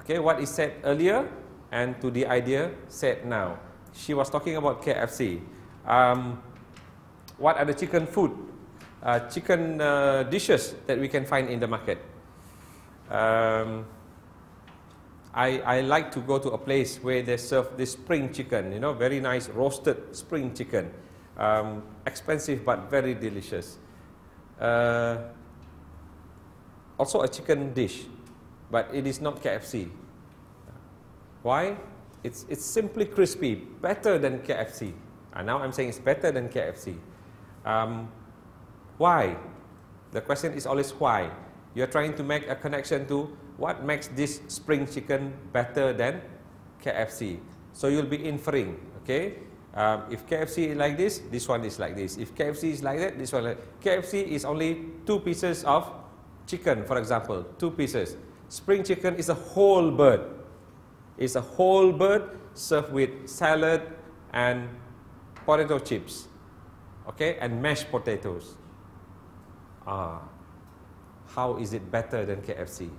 Okay, what is said earlier and to the idea said now. She was talking about KFC. What are the chicken food, chicken dishes that we can find in the market? I like to go to a place where they serve this spring chicken, you know, very nice roasted spring chicken. Expensive but very delicious. Also a chicken dish, but it is not KFC. Why? It's simply crispy, better than KFC. And now I'm saying it's better than KFC. Why? The question is always why. You're trying to make a connection to what makes this spring chicken better than KFC. So you'll be inferring, okay? If KFC is like this one is like this. If KFC is like that, this one like that. KFC is only 2 pieces of chicken, for example, 2 pieces. Spring chicken is a whole bird. It's a whole bird served with salad and potato chips, okay, and mashed potatoes. How is it better than KFC?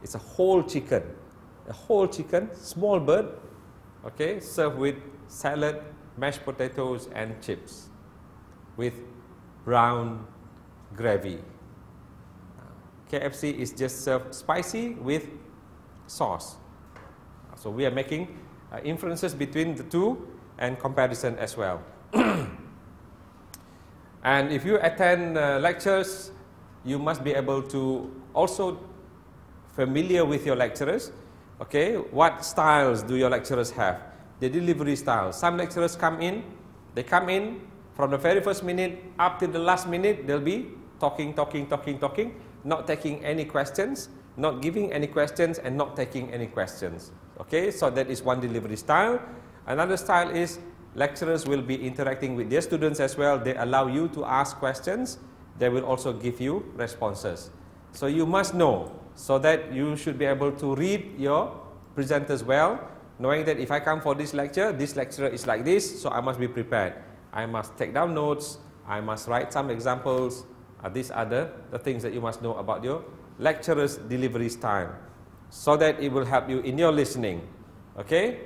It's a whole chicken, small bird, okay, served with salad, mashed potatoes and chips with brown gravy. KFC is just served spicy with sauce. So we are making inferences between the two and comparison as well. And if you attend lectures, you must be able to also familiar with your lecturers. Okay, what styles do your lecturers have? The delivery style. Some lecturers come in, they come in from the very first minute up to the last minute, they'll be talking, not taking any questions, not giving any questions, and not taking any questions. Okay, so that is one delivery style. Another style is lecturers will be interacting with their students as well. They allow you to ask questions. They will also give you responses. So you must know, so that you should be able to read your presenters well, knowing that if I come for this lecturer is like this, so I must be prepared. I must take down notes, I must write some examples. These are the things that you must know about your lecturer's delivery style, so that it will help you in your listening. Okay?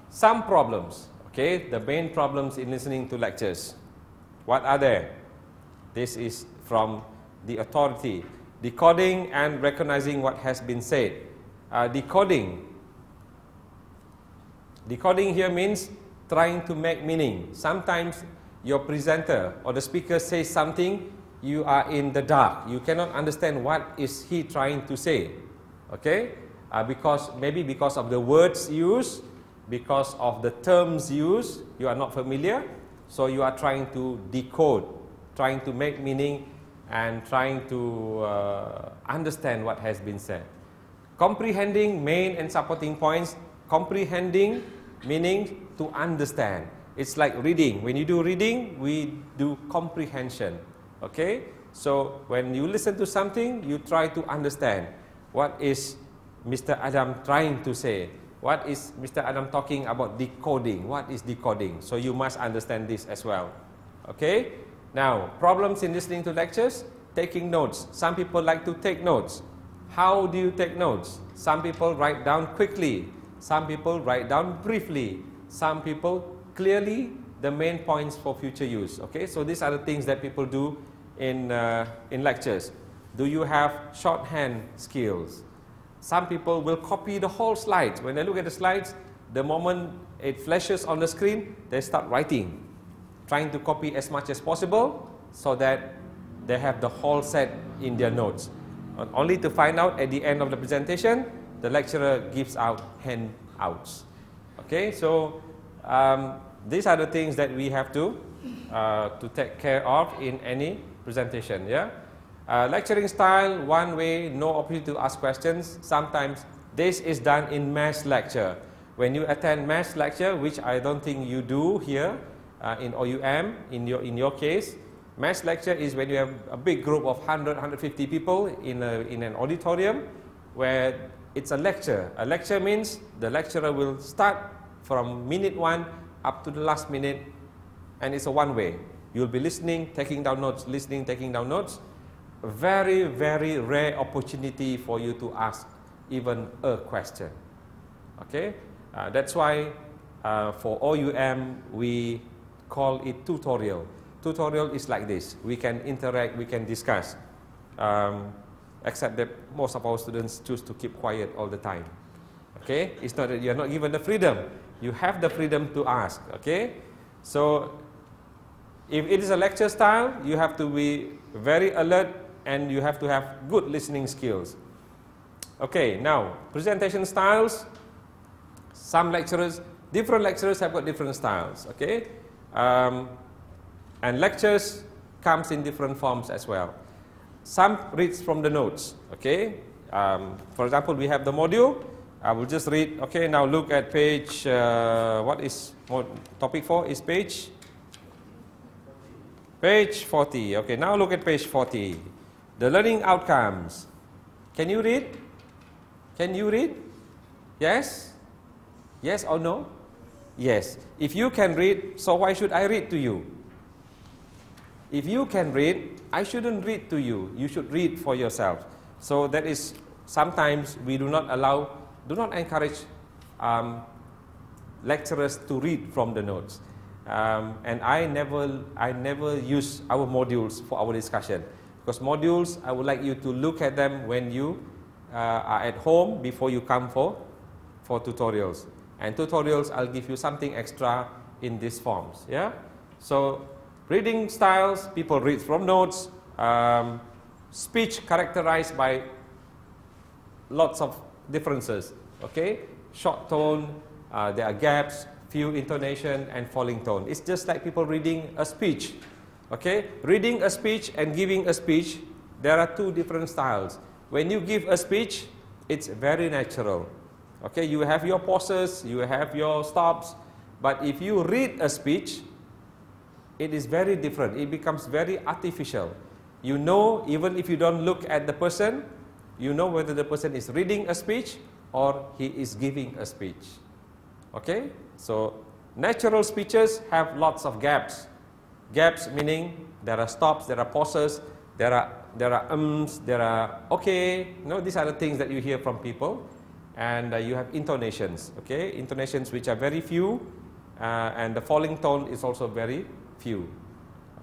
Some problems. Okay, the main problems in listening to lectures. What are they? This is from the authority. Decoding and recognizing what has been said. Decoding here means trying to make meaning. Sometimes your presenter or the speaker says something, you are in the dark. You cannot understand what is he trying to say. Okay? Maybe because of the words used, because of the terms used, you are not familiar. So you are trying to decode, trying to make meaning, and trying to understand what has been said. Comprehending main and supporting points. Comprehending meaning to understand. It's like reading. When you do reading, we do comprehension. Okay? So when you listen to something, you try to understand what is Mr. Adam trying to say. What is Mr. Adam talking about decoding? What is decoding? So you must understand this as well. Okay? Now, problems in listening to lectures, taking notes. Some people like to take notes. How do you take notes? Some people write down quickly. Some people write down briefly. Some people clearly the main points for future use. Okay, so these are the things that people do in lectures. Do you have shorthand skills? Some people will copy the whole slides. When they look at the slides, the moment it flashes on the screen, they start writing, trying to copy as much as possible so that they have the whole set in their notes. Only to find out at the end of the presentation, the lecturer gives out handouts. Okay, so these are the things that we have to take care of in any presentation. Yeah, lecturing style, one way, no opportunity to ask questions. Sometimes this is done in mass lecture. When you attend mass lecture, which I don't think you do here in OUM, in your case, mass lecture is when you have a big group of 100, 150 people in an auditorium where it's a lecture. A lecture means the lecturer will start from minute 1 up to the last minute, and it's a one way. You'll be listening, taking down notes, listening, taking down notes. Very, very rare opportunity for you to ask even a question. Okay, that's why for OUM we call it tutorial. Tutorial is like this. We can interact, we can discuss, except that most of our students choose to keep quiet all the time. Okay, it's not that you are not given the freedom. You have the freedom to ask. Okay, so if it is a lecture style, you have to be very alert and you have to have good listening skills. Okay, now presentation styles. Some lecturers, different lecturers have got different styles. Okay, and lectures comes in different forms as well. Some reads from the notes. Okay, for example, we have the module. I will just read. Okay, now look at page. What is topic 4? Is page 40. Okay, now look at page 40. The learning outcomes. Can you read? Can you read? Yes? Yes or no? Yes. If you can read, so why should I read to you? If you can read, I shouldn't read to you. You should read for yourself. So that is, sometimes we do not encourage lecturers to read from the notes. And I never use our modules for our discussion. Because modules, I would like you to look at them when you are at home before you come for tutorials. And tutorials, I'll give you something extra in these forms. Yeah. So reading styles, people read from notes. Speech characterized by lots of differences. Okay, short tone, there are gaps, few intonation, and falling tone. It's just like people reading a speech. Okay, reading a speech and giving a speech, there are two different styles. When you give a speech, it's very natural. Okay, you have your pauses, you have your stops, but if you read a speech, it is very different. It becomes very artificial. You know, even if you don't look at the person, you know whether the person is reading a speech or he is giving a speech. Okay, so natural speeches have lots of gaps. Gaps meaning there are stops, there are pauses, there are there are okay. No, these are the things that you hear from people. And you have intonations, okay? Intonations which are very few, and the falling tone is also very few.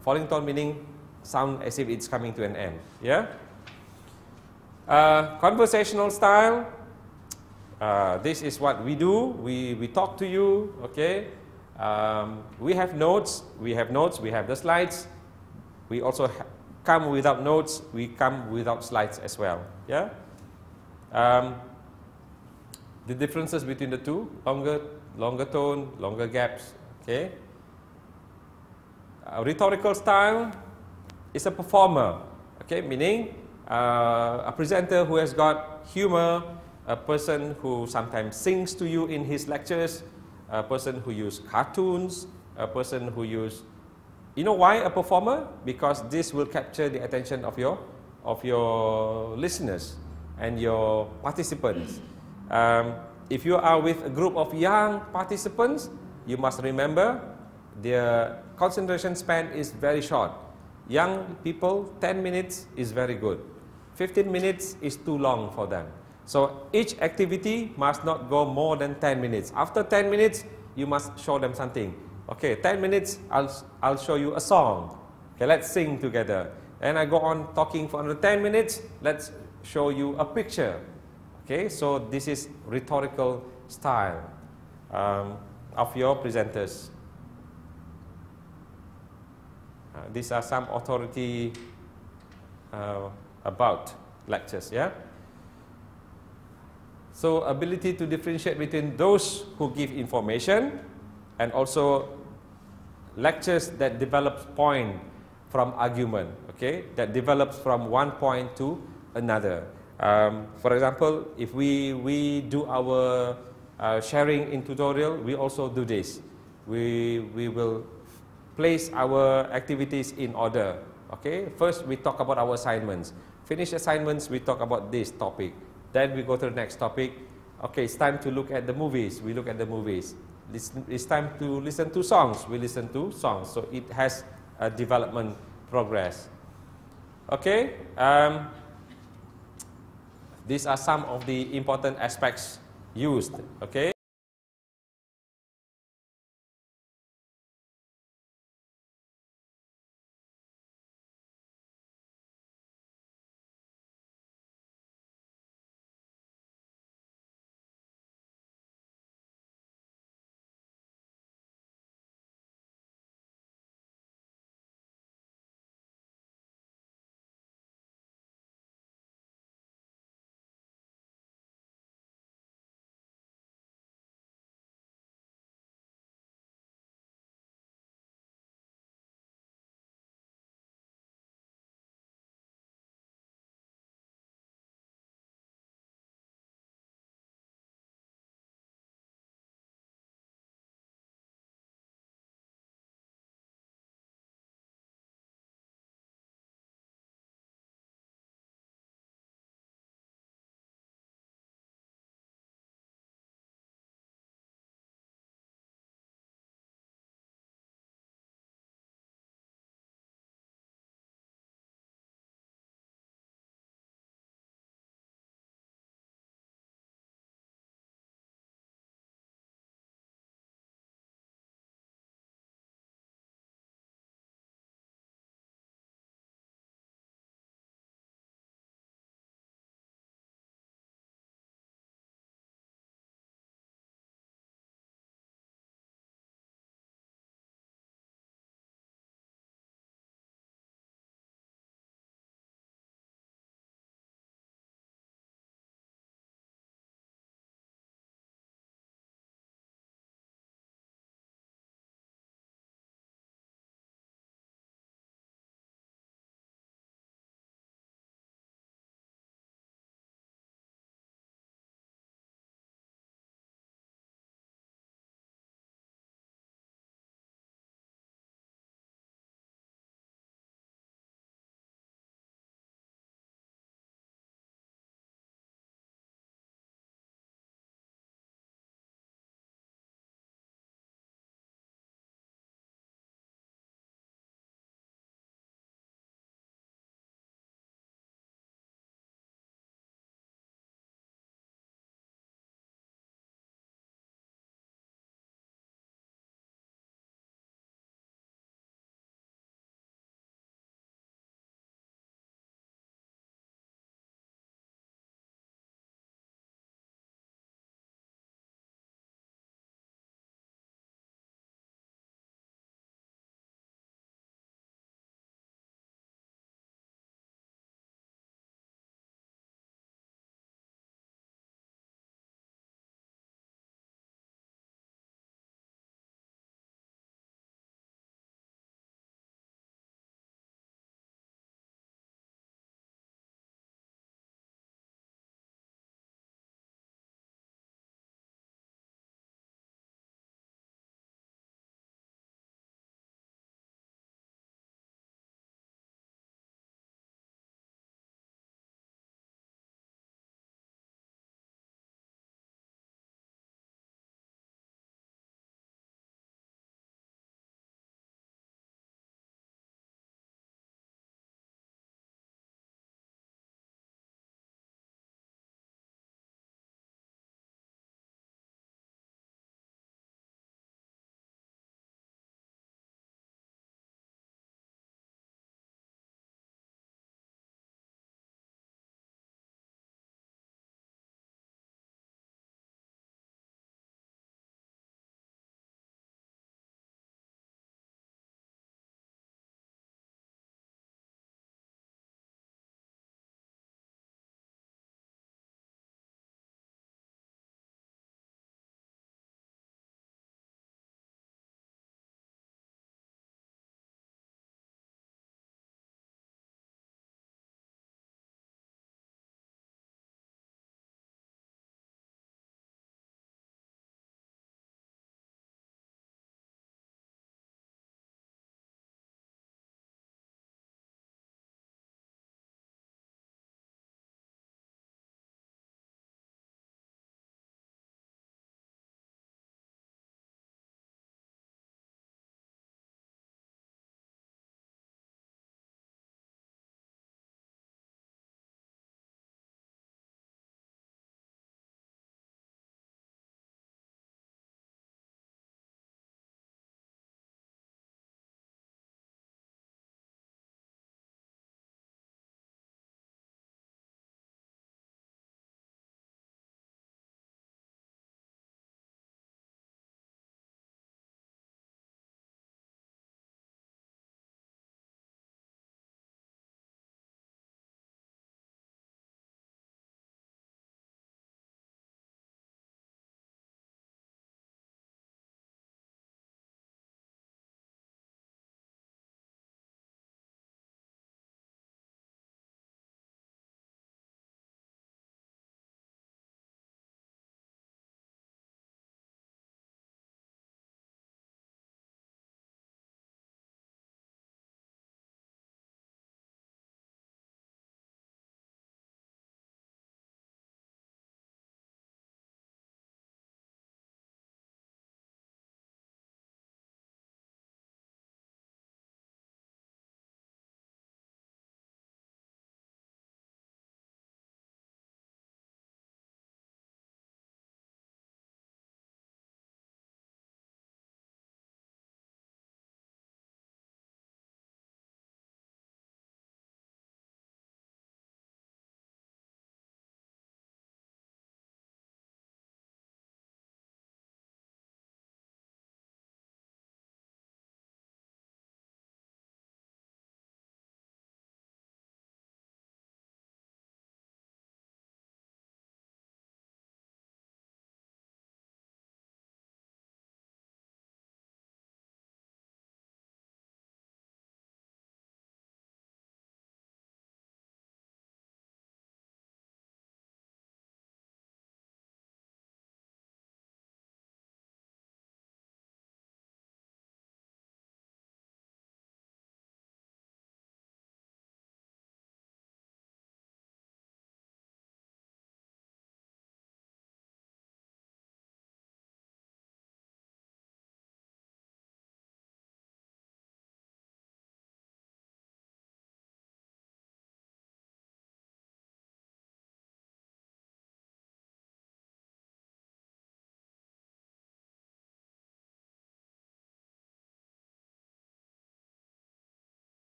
Falling tone meaning sound as if it's coming to an end, yeah? Conversational style, this is what we do. We talk to you, okay? We have notes, we have the slides. We also come without notes, we come without slides as well, yeah? The differences between the two, longer tone, longer gaps, okay? Rhetorical style is a performer, okay? Meaning a presenter who has got humor, a person who sometimes sings to you in his lectures, a person who uses cartoons, a person who uses, you know why a performer? Because this will capture the attention of your listeners and your participants. If you are with a group of young participants, you must remember their concentration span is very short. Young people, 10 minutes is very good. 15 minutes is too long for them. So each activity must not go more than 10 minutes. After 10 minutes, you must show them something. Okay, 10 minutes, I'll show you a song. Okay, let's sing together. And I go on talking for another 10 minutes, let's show you a picture. Okay, so this is rhetorical style of your presenters. These are some authority about lectures, yeah? So ability to differentiate between those who give information and also lectures that develops point from argument, okay? That develops from one point to another. For example, if we do our sharing in tutorial, we also do this. We will place our activities in order. Okay, first we talk about our assignments. Finish assignments, we talk about this topic. Then we go to the next topic. Okay, it's time to look at the movies. We look at the movies. It's time to listen to songs. We listen to songs. So it has a development progress. Okay. These are some of the important aspects used. Okay.